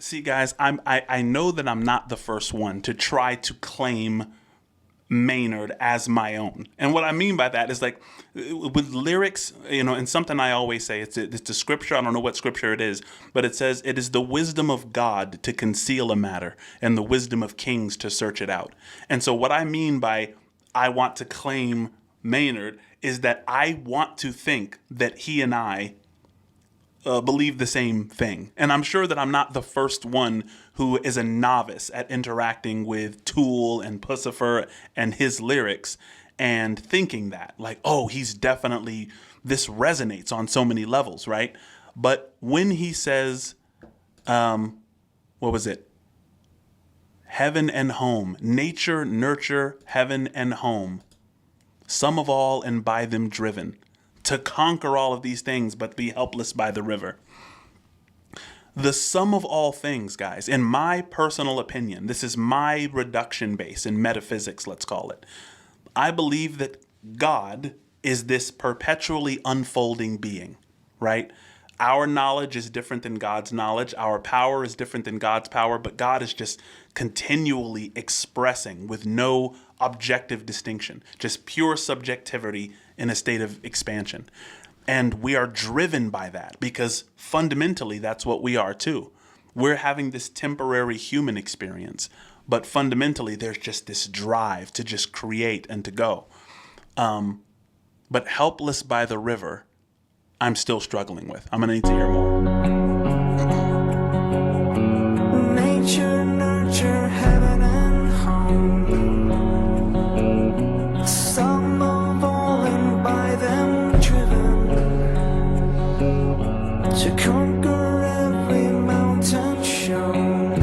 See, guys, I know that I'm not the first one to try to claim Maynard as my own. And what I mean by that is like with lyrics, and something I always say, it's a scripture. I don't know what scripture it is, but it says it is the wisdom of God to conceal a matter and the wisdom of kings to search it out. And so what I mean by I want to claim Maynard is that I want to think that he and I believe the same thing. And I'm sure that I'm not the first one who is a novice at interacting with Tool and Pussifer and his lyrics and thinking that, like, oh, he's definitely, this resonates on so many levels, right? But when he says, what was it? Heaven and home, nature, nurture, heaven and home, some of all and by them driven, to conquer all of these things, but be helpless by the river. The sum of all things, guys, in my personal opinion, this is my reduction base in metaphysics, let's call it. I believe that God is this perpetually unfolding being, right? Our knowledge is different than God's knowledge. Our power is different than God's power, but God is just continually expressing with no objective distinction, just pure subjectivity in a state of expansion. And we are driven by that because fundamentally that's what we are too. We're having this temporary human experience, but fundamentally there's just this drive to just create and to go. But helpless by the river, I'm still struggling with. I'm going to need to hear more. Nature, nurture, heaven and home. Some of all and by them driven to conquer every mountain shown,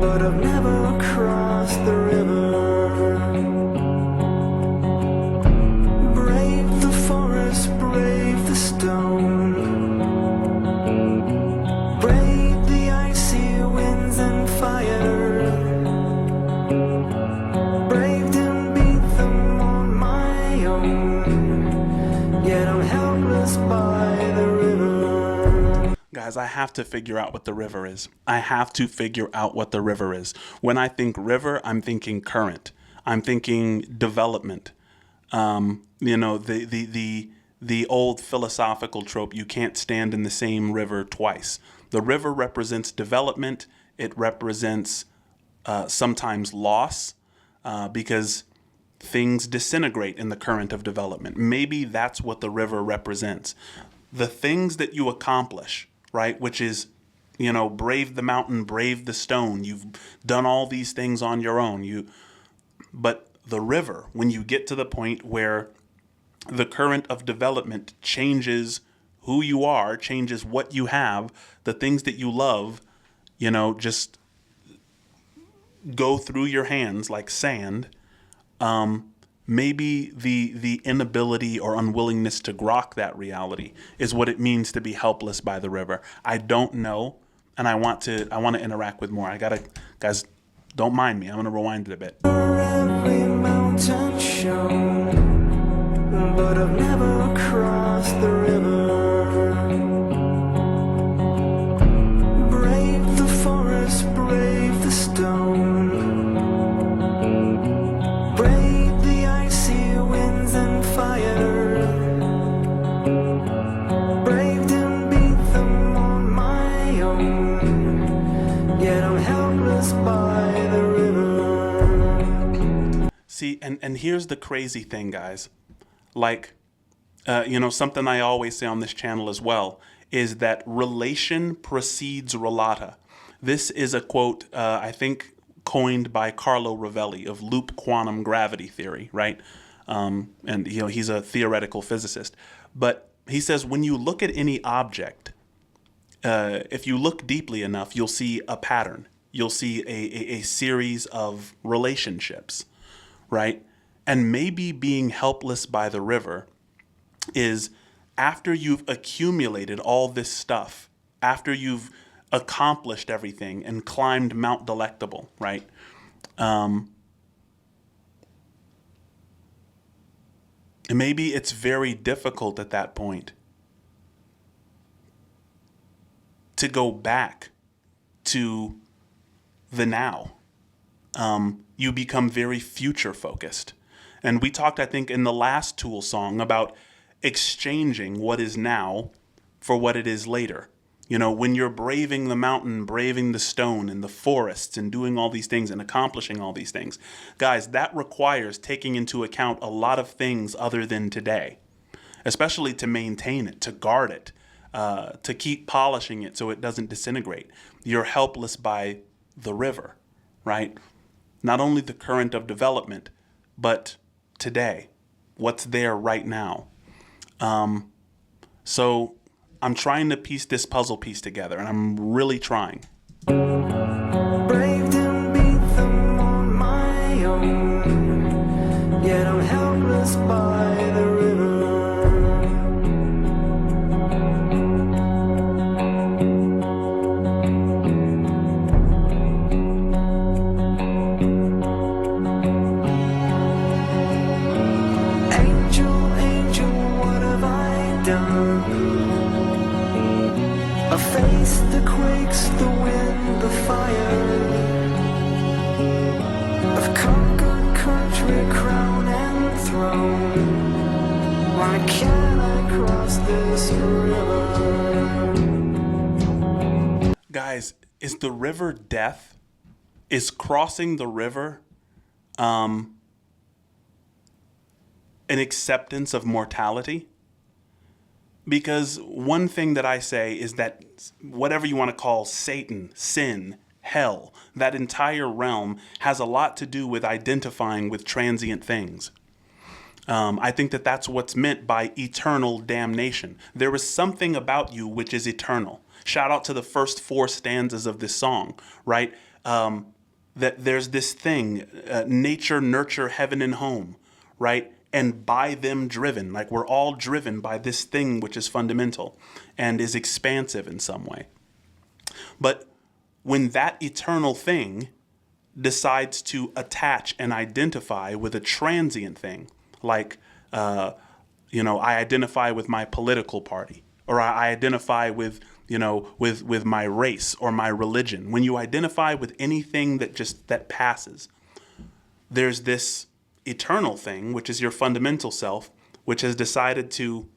but I've never crossed the river. Brave the forest, brave the stone, brave the icy winds and fire, braved and beat them on my own, yet I'm helpless by the river. Guys, I have to figure out what the river is. I have to figure out what the river is. When I think river, I'm thinking current. I'm thinking development. The old philosophical trope, you can't stand in the same river twice. The river represents development. It represents sometimes loss because things disintegrate in the current of development. Maybe that's what the river represents. The things that you accomplish, right, which is, brave the mountain, brave the stone. You've done all these things on your own. But the river, when you get to the point where the current of development changes who you are, changes what you have, the things that you love, just go through your hands like sand. Maybe the inability or unwillingness to grok that reality is what it means to be helpless by the river. I don't know, and I want to interact with more. Guys, don't mind me. I'm gonna rewind it a bit. Every mountain shown, but I've never crossed the river. Brave the forest, brave the stone, brave the icy winds and fire, braved and beat them on my own, yet I'm helpless by the river. See, and here's the crazy thing, guys. Like, something I always say on this channel as well is that relation precedes relata. This is a quote, I think, coined by Carlo Rovelli of loop quantum gravity theory, right? And he's a theoretical physicist. But he says when you look at any object, if you look deeply enough, you'll see a pattern. You'll see a series of relationships, right? And maybe being helpless by the river is after you've accumulated all this stuff, after you've accomplished everything and climbed Mount Delectable, right? And maybe it's very difficult at that point to go back to the now. You become very future focused. And we talked, I think, in the last Tool song about exchanging what is now for what it is later. You know, when you're braving the mountain, braving the stone and the forests and doing all these things and accomplishing all these things, guys, that requires taking into account a lot of things other than today, especially to maintain it, to guard it, to keep polishing it so it doesn't disintegrate. You're helpless by the river, right? Not only the current of development, but today, what's there right now. So I'm trying to piece this puzzle piece together, and I'm really trying. Braved and beat them on my own, yet I'm helpless by the river. Angel, angel, what have I done? A face that quakes, the wind, the fire. I've conquered country, crown and throne. Why can't I cross this river? Guys, is the river death? Is crossing the river an acceptance of mortality? Because one thing that I say is that whatever you want to call Satan, sin, hell, that entire realm has a lot to do with identifying with transient things. I think that that's what's meant by eternal damnation. There is something about you which is eternal. Shout out to the first 4 stanzas of this song, right? That there's this thing, nature, nurture, heaven and home, right? And by them driven, like we're all driven by this thing which is fundamental and is expansive in some way. But when that eternal thing decides to attach and identify with a transient thing, like, I identify with my political party, or I identify with, with my race or my religion. When you identify with anything that passes, there's this eternal thing, which is your fundamental self, which has decided to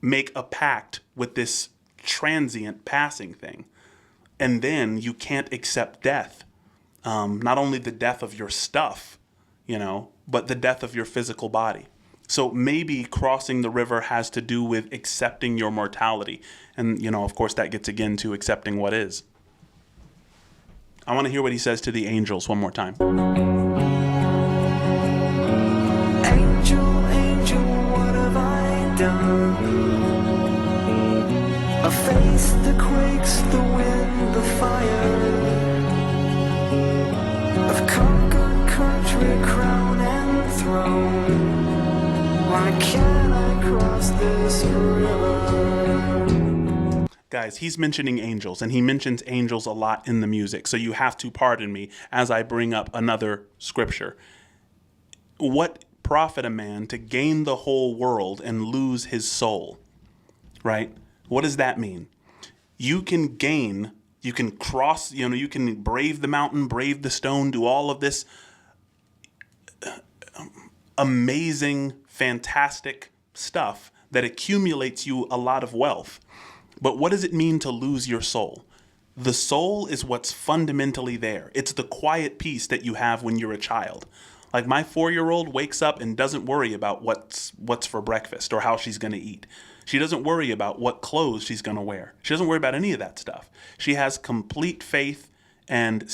make a pact with this transient passing thing. And then you can't accept death. Not only the death of your stuff, but the death of your physical body. So maybe crossing the river has to do with accepting your mortality. And, of course, that gets again to accepting what is. I want to hear what he says to the angels one more time. Angel, angel, what have I done? A face that quakes, the wind, the fire. I've conquered country, crown and throne. Why can't I cross this river? Guys, he's mentioning angels, and he mentions angels a lot in the music, so you have to pardon me as I bring up another scripture. What profit a man to gain the whole world and lose his soul, right? What does that mean? You can gain, you can cross, you can brave the mountain, brave the stone, do all of this amazing, fantastic stuff that accumulates you a lot of wealth. But what does it mean to lose your soul? The soul is what's fundamentally there. It's the quiet peace that you have when you're a child. Like my 4-year-old wakes up and doesn't worry about what's for breakfast or how she's going to eat. She doesn't worry about what clothes she's going to wear. She doesn't worry about any of that stuff. She has complete faith and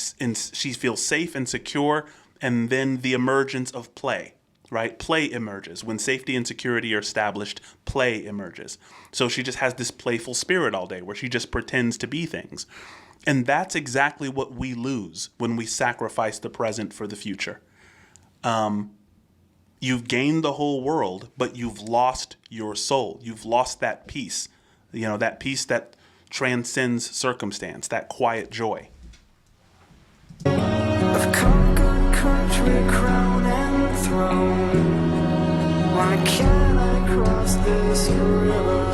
she feels safe and secure. And then the emergence of play, right? Play emerges. When safety and security are established, play emerges. So she just has this playful spirit all day where she just pretends to be things. And that's exactly what we lose when we sacrifice the present for the future. You've gained the whole world, but you've lost your soul. You've lost that peace, that peace that transcends circumstance, that quiet joy. I've conquered country, crown and throne. Why can't I cross this river?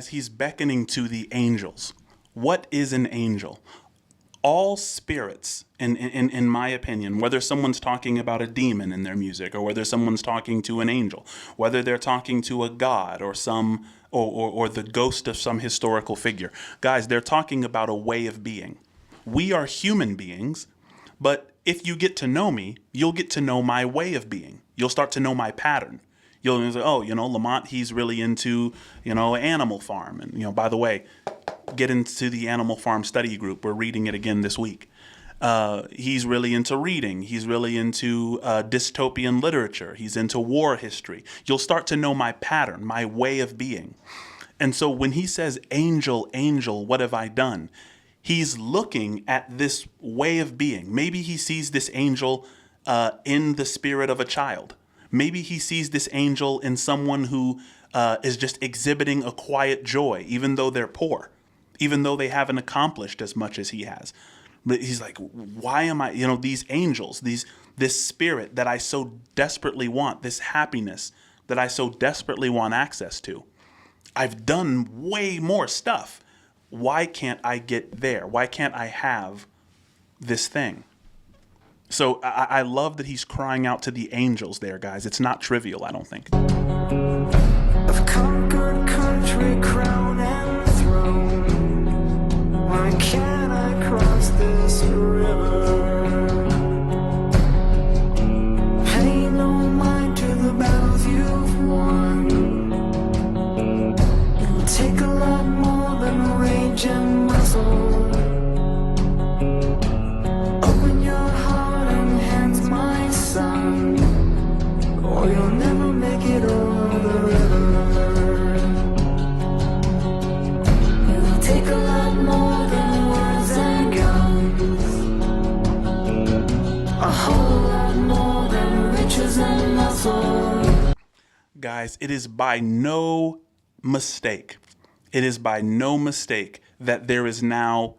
guys, he's beckoning to the angels. What is an angel? All spirits, in my opinion, whether someone's talking about a demon in their music or whether someone's talking to an angel, whether they're talking to a god or or the ghost of some historical figure, guys, they're talking about a way of being. We are human beings, but if you get to know me, you'll get to know my way of being. You'll start to know my pattern. You'll say, oh, Lamont, he's really into, Animal Farm. And, by the way, get into the Animal Farm study group. We're reading it again this week. He's really into reading. He's really into dystopian literature. He's into war history. You'll start to know my pattern, my way of being. And so when he says, angel, angel, what have I done? He's looking at this way of being. Maybe he sees this angel in the spirit of a child. Maybe he sees this angel in someone who is just exhibiting a quiet joy, even though they're poor, even though they haven't accomplished as much as he has. But he's like, why am I, these angels, this spirit that I so desperately want, this happiness that I so desperately want access to. I've done way more stuff. Why can't I get there? Why can't I have this thing? So I love that he's crying out to the angels there, guys. It's not trivial, I don't think. I've conquered country, crown and throne. Why can't I cross this river? Pay no mind to the battles you've won. It'll take a lot more than rage and muscle. Open your heart and hands, my son, or you'll never make it over the river. It'll take a lot more than words and guns, a whole lot more than riches and muscle. Guys, it is by no mistake. It is by no mistake that there is now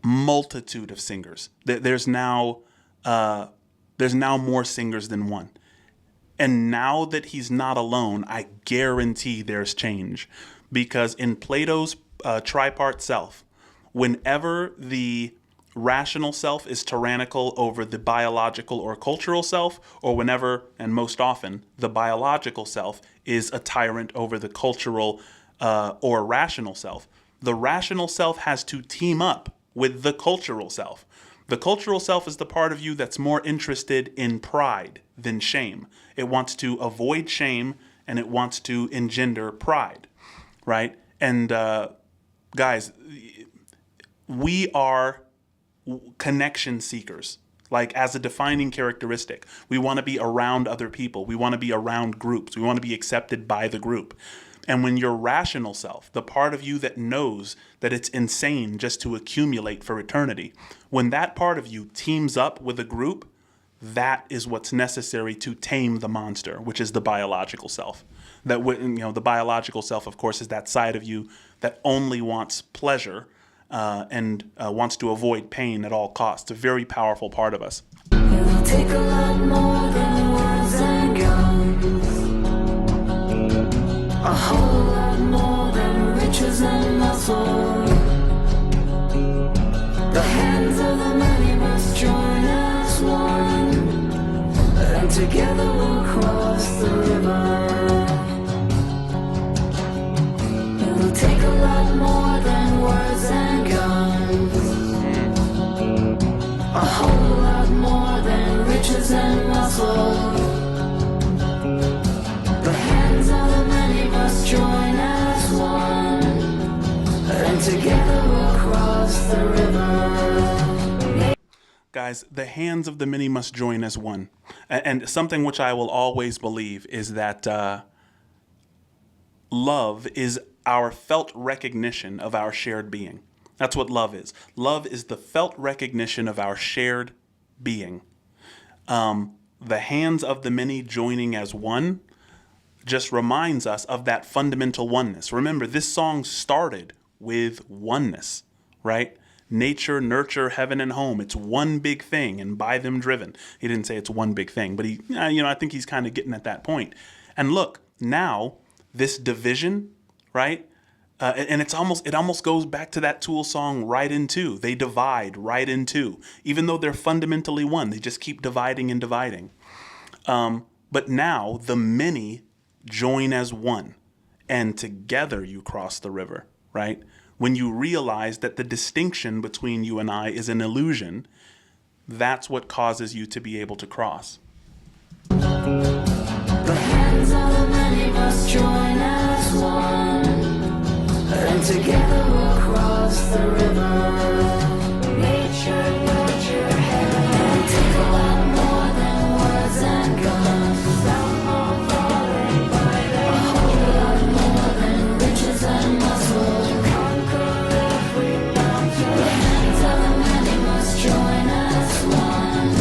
multitude of singers. There's now more singers than one. And now that he's not alone, I guarantee there's change. Because in Plato's tripart self, whenever the rational self is tyrannical over the biological or cultural self, or whenever, and most often, the biological self is a tyrant over the cultural or rational self, the rational self has to team up with the cultural self. The cultural self is the part of you that's more interested in pride than shame. It wants to avoid shame and it wants to engender pride, right? And guys, we are connection seekers. Like, as a defining characteristic, we want to be around other people. We want to be around groups. We want to be accepted by the group. And when your rational self, the part of you that knows that it's insane just to accumulate for eternity, when that part of you teams up with a group, that is what's necessary to tame the monster, which is the biological self. That, the biological self, of course, is that side of you that only wants pleasure and wants to avoid pain at all costs. It's a very powerful part of us. It'll take a lot more than words and guns, a whole lot more than riches and muscle. The hands of the many must join as one, and together we'll cross the river. It'll take a lot more than words and guns, a whole lot more than riches and muscle. The hands of the many must join as one, and together we'll cross the river. Guys, the hands of the many must join as one. And something which I will always believe is that love is our felt recognition of our shared being. That's what love is. Love is the felt recognition of our shared being. The hands of the many joining as one just reminds us of that fundamental oneness. Remember, this song started with oneness, right? Nature, nurture, heaven, and home. It's one big thing, and by them driven. He didn't say it's one big thing, but I think he's kind of getting at that point. And look, now this division right? And it almost goes back to that Tool song, Right in Two. They divide right in two, even though they're fundamentally one. They just keep dividing and dividing. But now the many join as one, and together you cross the river, right? When you realize that the distinction between you and I is an illusion, that's what causes you to be able to cross. The hands of the many must join as one, and together we'll cross the river. Nature, nurture, heaven, and take a lot more than words and guns. Some more falling by their a whole lot more than riches and muscle to conquer every mountain. The hands of the many must join as one,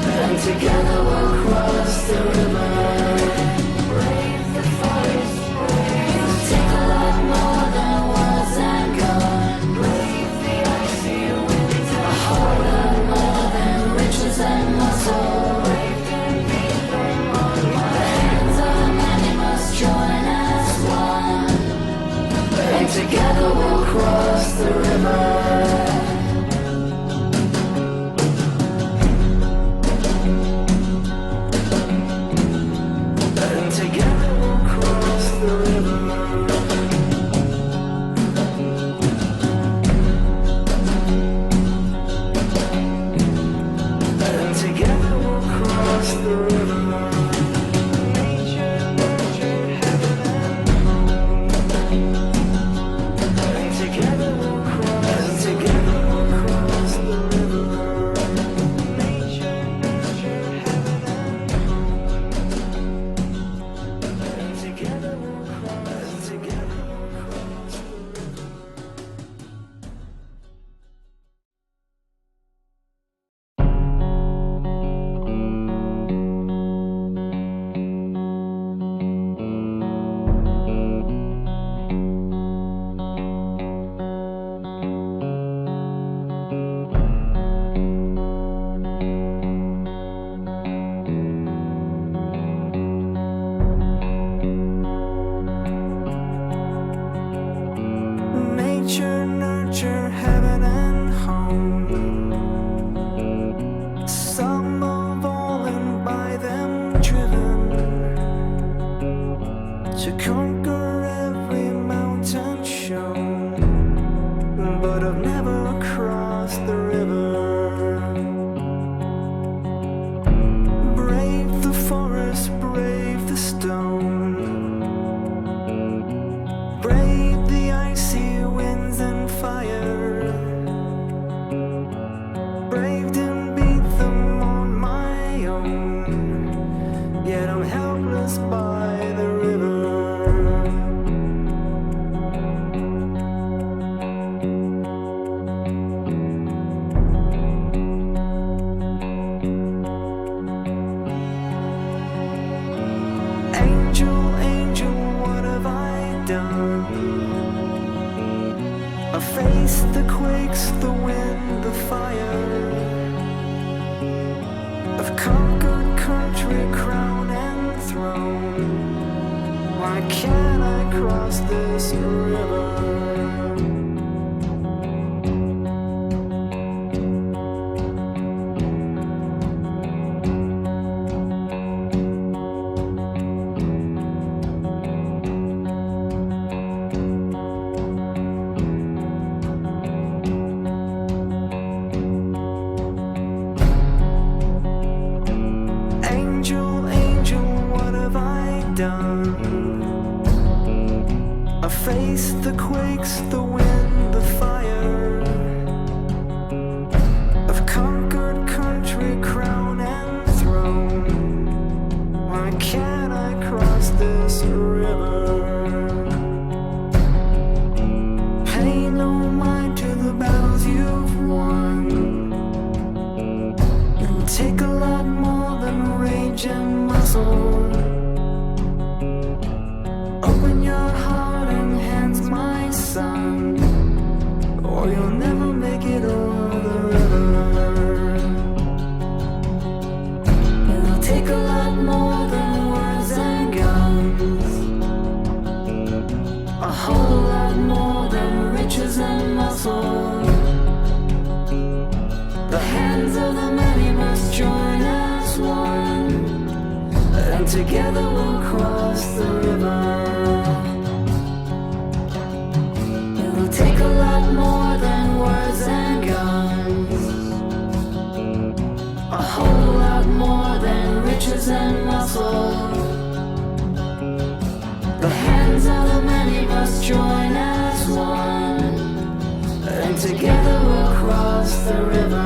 and together we'll cross the river. Brave the forest, brave. Take a lot more than words and gun. Brave the icy winds, a whole lot more than riches and muscle. Brave can be them on the hands of the many must join as one, and together we'll cross the river. And together we'll cross the river. And together we'll cross the river. Nature, nurture, heaven and home. And together we'll cross the river. Nature, nurture, heaven and home. And together we'll cross the river. Nature, nurture, heaven and home. Some of all and by them driven to conquer every mountain shown, but I've never crossed the river. Brave the forest, brave the stone, brave the icy winds and fire, braved and beat them on my own, yet I'm helpless by the river. Angel, angel, what have I done? I faced the quakes, the wind, the fire. I've conquered country, crown and throne. Why can't I cross this river? Angel, angel, what have I done? I faced the quakes, the wind, the fire. I've conquered country, crown and throne. Why can't I cross this river? Pay no mind to the battles you've won. It'll take a lot more than rage and muscle. Open your heart and hands, my son, or you'll never make it over the river. It'll take a lot more than words and guns. join as one, and together we'll cross the river. It'll take a lot more than words and guns, a whole lot more than riches and muscle. The hands of the many must join as one, and together we'll cross the river.